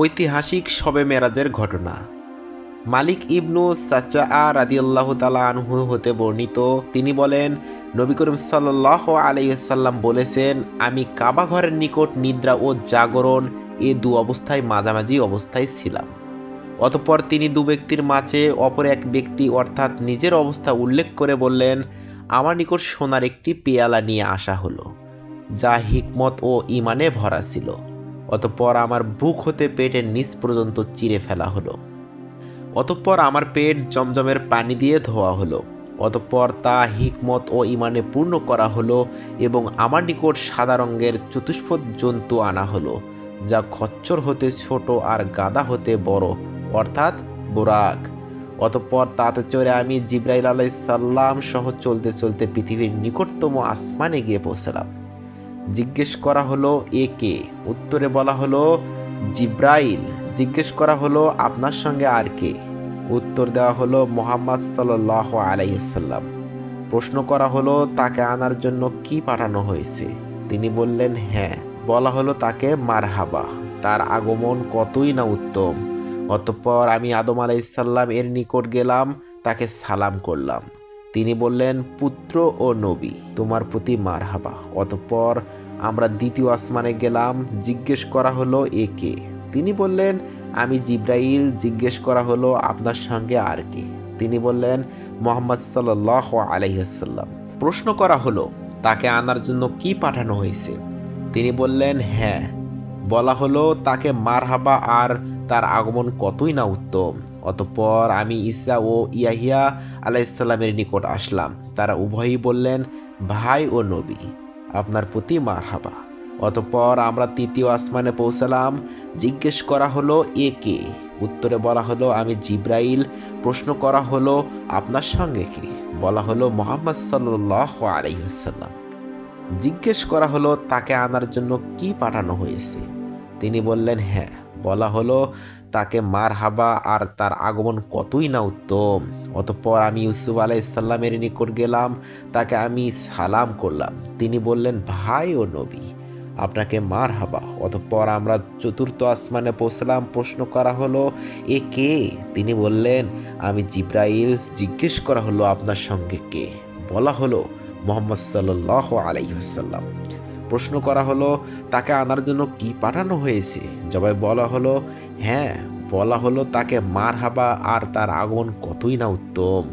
ঐতিহাসিক শবে মেরাজের ঘটনা। মালিক ইবনু সাচআ রাদিয়াল্লাহু তাআলা আনহু হতে বর্ণিত, তিনি বলেন, নবী করিম সাল্লাল্লাহু আলাইহি ওয়াসাল্লাম বলেছেন, আমি কাবা ঘরের নিকট নিদ্রা ও জাগরণ এ দু অবস্থায় মাঝামাঝি অবস্থায় ছিলাম। অতঃপর তিনি দু ব্যক্তির মাঝে অপর এক ব্যক্তি অর্থাৎ নিজের অবস্থা উল্লেখ করে বললেন, আমার নিকট সোনার একটি পেয়ালা নিয়ে আসা হলো, যা হিকমত ও ঈমানে ভরা ছিল। অতঃপর আমার বুক হতে পেটের নিচ পর্যন্ত চিরে ফেলা হলো। অতঃপর আমার পেট জমজমের পানি দিয়ে ধোয়া হলো। অতঃপর তা হিকমত ও ঈমানে পূর্ণ করা হলো এবং আমার নিকট সাদা রঙের চতুষ্পদ জন্তু আনা হলো, যা খচ্চর হতে ছোট আর গাদা হতে বড়, অর্থাৎ বোরাক। অতঃপর তাতে চড়ে আমি জিবরাইল আলাইহিস সালাম সহ চলতে চলতে পৃথিবীর নিকটতম আসমানে গিয়ে পৌঁছলাম। জিজ্ঞেস করা হলো, এ কে? উত্তরে বলা হলো, জিব্রাইল। জিজ্ঞেস করা হলো, আপনার সঙ্গে আর কে? উত্তর দেওয়া হলো, মুহাম্মদ সাল্লাল্লাহু আলাইহি সাল্লাম। প্রশ্ন করা হলো, তাকে আনার জন্য কি পাঠানো হয়েছে? তিনি বললেন, হ্যাঁ। বলা হলো তাকে মারহাবা, তার আগমন কতই না উত্তম। অতঃপর আমি আদম আলাইহিস সালাম এর নিকট গেলাম, তাকে সালাম করলাম। তিনি বললেন, পুত্র ও নবী, তোমার প্রতি মারহাবা। অতঃপর আমরা দ্বিতীয় আসমানে গেলাম। জিজ্ঞেস করা হলো, এ কে? তিনি বললেন, আমি জিব্রাইল। জিজ্ঞেস করা হলো, আপনার সঙ্গে আর কে? তিনি বললেন, মুহাম্মদ সাল্লাল্লাহু আলাইহি ওয়াসাল্লাম। প্রশ্ন করা হলো, তাকে আনার জন্য কি পাঠানো হয়েছে? তিনি বললেন, হ্যাঁ। বলা হলো, তাকে মারহাবা, আর তার আগমন কতই না উত্তম। অতঃপর আমি ঈসা ও ইয়াহিয়া আলাইহিসসালামের নিকট আসলাম। তারা উভয়ই বললেন, ভাই ও নবী, আপনার প্রতি মারহাবা। অতঃপর আমরা তৃতীয় আসমানে পৌঁছালাম। জিজ্ঞেস করা হলো, এ কে? উত্তরে বলা হলো, আমি জিব্রাইল। প্রশ্ন করা হলো, আপনার সঙ্গে কে? বলা হলো, মুহাম্মদ সাল্লাল্লাহু আলাইহি ওয়াসাল্লাম। জিজ্ঞেস করা হলো, তাকে আনার জন্য কি পাঠানো হয়েছে? তিনি বললেন, হ্যাঁ। বলা হলো, তাকে মারহাবা, আর তার আগমন কতই না উত্তম। অতঃপর আমি ইউসুফ আলাইহিসসালামের নিকট গেলাম, তাকে আমি সালাম করলাম। তিনি বললেন, ভাই ও নবী, আপনাকে মারহাবা। অতঃপর আমরা চতুর্থ আসমানে পৌঁছলাম। প্রশ্ন করা হলো, এ কে? তিনি বললেন, আমি জিব্রাইল। জিজ্ঞেস করা হলো, আপনার সঙ্গে কে? বলা হলো, মুহাম্মদ সাল্লাল্লাহু আলাইহি ওয়াসাল্লাম। প্রশ্ন করা হলো, তাকে আনার জন্য কি পাঠানো হয়েছে? জবাবে বলা হলো, হ্যাঁ। বলা হলো, তাকে মারহাবা, আর তার আগমন কতই না উত্তম।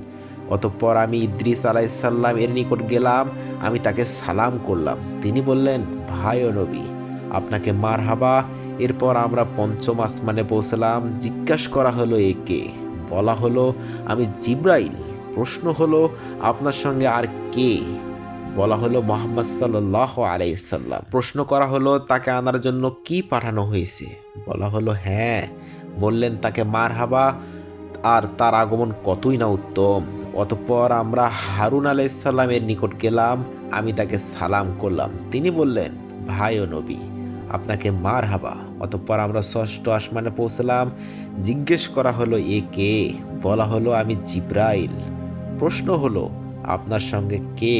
অতঃপর আমি ইদ্রিস আলাইহিসসালাম এর নিকট গেলাম, আমি তাকে সালাম করলাম। তিনি বললেন, ভাই ও নবী, আপনাকে মারহাবা। এরপর আমরা পঞ্চম আসমানে পৌঁছলাম। জিজ্ঞাসা করা হলো, এ কে? বলা হলো, আমি জিব্রাইল। প্রশ্ন হলো, আপনার সঙ্গে আর কে? বলা হলো, মুহাম্মদ সাল্লাল্লাহু আলাইহি সাল্লাম। প্রশ্ন করা হলো, তাকে আনার জন্য কি পাঠানো হয়েছে? বলা হলো, হ্যাঁ। বললেন, তাকে মারহাবা, আর তার আগমন কতই না উত্তম। অতঃপর আমরা হারুন আলাইহিস সালামের নিকট গেলাম, আমি তাকে সালাম করলাম। তিনি বললেন, ভাই ও নবী, আপনাকে মারহাবা। অতঃপর আমরা ষষ্ঠ আসমানে পৌঁছলাম। জিজ্ঞেস করা হলো, এ কে? বলা হলো, আমি জিব্রাইল। প্রশ্ন হলো, আপনার সঙ্গে কে?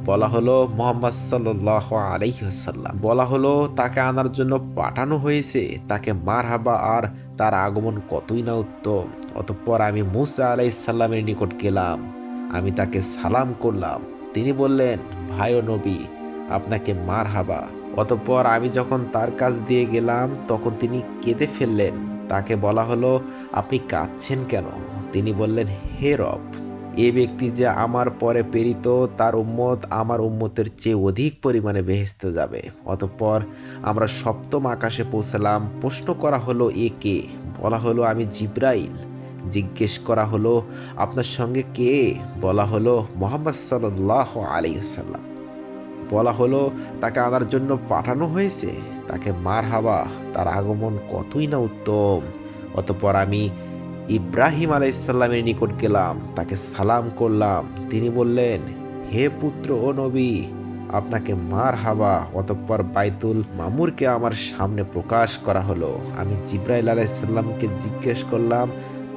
বলা হলো, মুহাম্মদ সাল্লাল্লাহু আলাইহি ওয়াসাল্লাম। বলা হলো, তাকে আনার জন্য পাঠানো হয়েছে, তাকে মারহাবা, আর তার আগমন কতই না উত্তম। অতঃপর আমি মূসা আলাইহিস সালামের নিকট গেলাম, আমি তাকে সালাম করলাম। তিনি বললেন, ভাই ও নবী, আপনাকে মারহাবা। অতঃপর আমি যখন তার কাছ দিয়ে গেলাম, তখন তিনি কেঁদে ফেললেন। তাকে বলা হলো, আপনি কাঁদছেন কেন? তিনি বললেন, হে রব, এ ব্যক্তি যে আমার পরে প্রেরিত, তার উম্মত আমার উম্মতের চেয়ে অধিক পরিমাণে বেহেশতে যাবে। অতঃপর আমরা সপ্তম আকাশে পৌঁছলাম। প্রশ্ন করা হলো, এ কে? বলা হলো, আমি জিব্রাইল। জিজ্ঞেস করা হলো, আপনার সঙ্গে কে? বলা হলো, মুহাম্মদ সাল্লাল্লাহু আলাইহি ওয়াসাল্লাম। বলা হলো, তাকে আনার জন্য পাঠানো হয়েছে, তাকে মারহাবা, তার আগমন কতই না উত্তম। অতঃপর আমি ইব্রাহিম আলাইহিসসালামের নিকট গেলাম, তাকে সালাম করলাম। তিনি বললেন, হে পুত্র ও নবী, আপনাকে মারহাবা। অতঃপর বাইতুল মামুরকে আমার সামনে প্রকাশ করা হলো। আমি জিব্রাইল আলাইহিসসালামকে জিজ্ঞেস করলাম।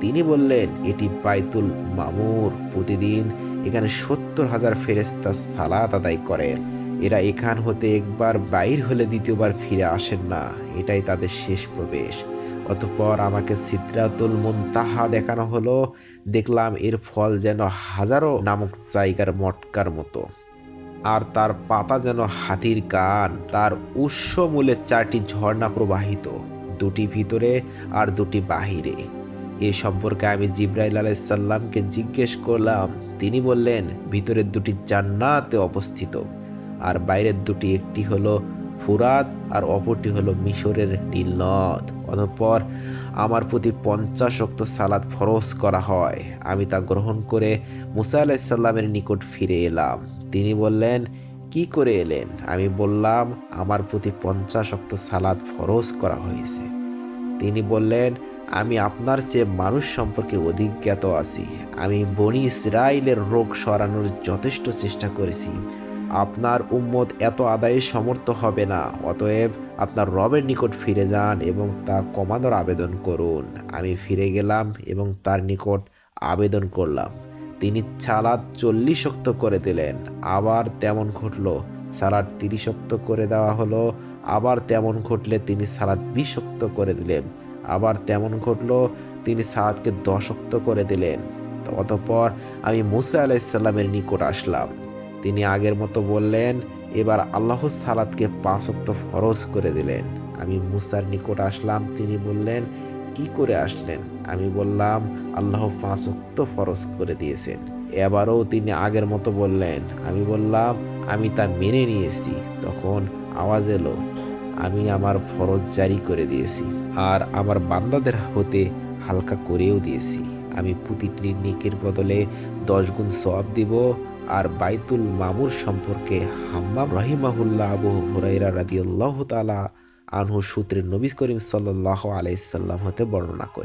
তিনি বললেন, এটি বাইতুল মামুর। প্রতিদিন এখানে 70,000 ফেরেশতা সালাত আদায় করেন। এরা এখান হতে একবার বাইর হলে দ্বিতীয়বার ফিরে আসেন না, এটাই তাদের শেষ প্রবেশ। অতঃপর আমাকে সিদরাতুল মুনতাহা দেখানো হলো। দেখলাম এর ফল যেন হাজারো নামক জায়গার মটকার মতো, আর তার পাতা যেন হাতির কান। তার উৎস মূলে 4টি ঝর্ণা প্রবাহিত, 2টি ভিতরে আর 2টি বাহিরে। এ সম্পর্কে আমি জিব্রাইল আলাইসাল্লামকে জিজ্ঞেস করলাম। তিনি বললেন, ভিতরের 2টি জান্নাতে অবস্থিত, আর বাইরের 2টি, একটি হলো ফুরাত আর অপরটি হলো মিশরের নীল নদ। অতঃপর আমার প্রতি 50 ওয়াক্ত সালাত ফরজ করা হয়। আমি তা গ্রহণ করে মুসা আলাইসাল্লামের নিকট ফিরে এলাম। তিনি বললেন, কি করে এলেন? আমি বললাম, আমার প্রতি 50 ওয়াক্ত সালাত ফরজ করা হয়েছে। তিনি বললেন, আমি আপনার চেয়ে মানুষ সম্পর্কে অধিক জ্ঞাত আছি। আমি বনি ইসরাইলের রোগ সরানোর যথেষ্ট চেষ্টা করেছি। আপনার উম্মত এত আদায়ে সমর্থ হবে না। অতএব আপনার রবের নিকট ফিরে যান এবং তা কমানোর আবেদন করুন। আমি ফিরে গেলাম এবং তার নিকট আবেদন করলাম। তিনি সালাত 40 ওয়াক্ত করে দিলেন। আবার তেমন ঘটল, সালাত 30 ওয়াক্ত করে দেওয়া হলো। আবার তেমন ঘটলে তিনি সালাত 20 ওয়াক্ত করে দিলেন। আবার তেমন ঘটল, তিনি সালাতকে 10 ওয়াক্ত করে দিলেন। অতঃপর আমি মুসা আলাইসাল্লামের নিকট আসলাম। তিনি আগের মতো বললেন। এবার আল্লাহ সালাতকে 5 ওয়াক্ত ফরজ করে দিলেন। আমি মুসার নিকট আসলাম। তিনি বললেন, কি করে আসলেন? আমি বললাম, আল্লাহ 5 ওয়াক্ত ফরজ করে দিয়েছেন। এবারও তিনি আগের মতো বললেন। আমি বললাম, আমি তা মেনে নিয়েছি। তখন আওয়াজ এলো, আমি আমার ফরজ জারি করে দিয়েছি আর আমার বান্দাদের হতে হালকা করেও দিয়েছি। আমি প্রতিটি নেকির বদলে 10 গুণ সওয়াব দিব। আর বাইতুল মামুর সম্পর্কে হাম্মাম রাহিমাহুল্লাহ আবু হুরায়রা রাদিয়াল্লাহু তাআলা আনহু সূত্রে নবী করিম সাল্লাল্লাহু আলাইহি সাল্লাম হতে বর্ণনা করেন।